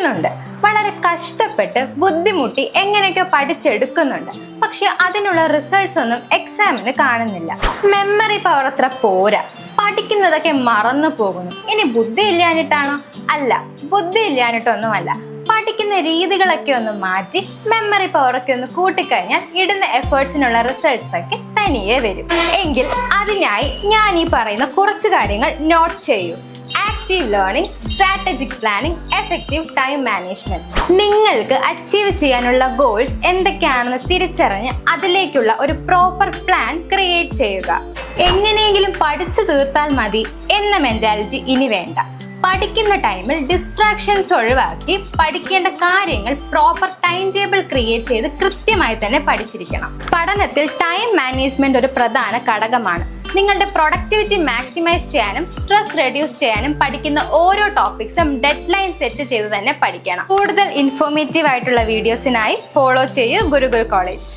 പഠിക്കുന്നുണ്ട്, വളരെ കഷ്ടപ്പെട്ട് ബുദ്ധിമുട്ടി എങ്ങനെയൊക്കെ പഠിച്ചെടുക്കുന്നുണ്ട്. പക്ഷെ അതിനുള്ള റിസൾട്ട്സ് ഒന്നും എക്സാമിന് കാണുന്നില്ല. മെമ്മറി പവർ അത്ര പോരാ, പഠിക്കുന്നതൊക്കെ മറന്നു പോകുന്നു. ഇനി ബുദ്ധി ഇല്ലാഞ്ഞിട്ടാണോ? അല്ല, ബുദ്ധി ഇല്ലാഞ്ഞിട്ടൊന്നുമല്ല. പഠിക്കുന്ന രീതികളൊക്കെ ഒന്ന് മാറ്റി മെമ്മറി പവറൊക്കെ ഒന്ന് കൂട്ടിക്കഴിഞ്ഞാൽ ഇടുന്ന എഫേർട്സിനുള്ള റിസൾട്ട്സ് ഒക്കെ തനിയെ വരും. എങ്കിൽ അതിനായി ഞാൻ ഈ പറയുന്ന കുറച്ച് കാര്യങ്ങൾ നോട്ട് ചെയ്യൂ. Active learning, strategic planning, effective time management. നിങ്ങൾക്ക് അച്ചീവ് ചെയ്യാനുള്ള ഗോൾസ് എന്തൊക്കെയാണെന്ന് തിരിച്ചറിഞ്ഞ് അതിലേക്കുള്ള ഒരു പ്രോപ്പർ പ്ലാൻ ക്രിയേറ്റ് ചെയ്യുക. എങ്ങനെയെങ്കിലും പഠിച്ചു തീർത്താൽ മതി എന്ന മെന്റാലിറ്റി ഇനി വേണ്ട. പഠിക്കുന്ന ടൈമിൽ ഡിസ്ട്രാക്ഷൻസ് ഒഴിവാക്കി പഠിക്കേണ്ട കാര്യങ്ങൾ പ്രോപ്പർ ടൈം ടേബിൾ ക്രിയേറ്റ് ചെയ്ത് കൃത്യമായി തന്നെ പഠിച്ചിരിക്കണം. പഠനത്തിൽ ടൈം മാനേജ്മെന്റ് ഒരു പ്രധാന ഘടകമാണ്. നിങ്ങളുടെ പ്രൊഡക്ടിവിറ്റി മാക്സിമൈസ് ചെയ്യാനും സ്ട്രെസ് റെഡ്യൂസ് ചെയ്യാനും പഠിക്കുന്ന ഓരോ ടോപ്പിക്സും ഡെഡ് ലൈൻ സെറ്റ് ചെയ്ത് തന്നെ പഠിക്കണം. കൂടുതൽ ഇൻഫോർമേറ്റീവ് ആയിട്ടുള്ള വീഡിയോസിനായി ഫോളോ ചെയ്യൂ ഗുരുകുൽ കോളേജ്.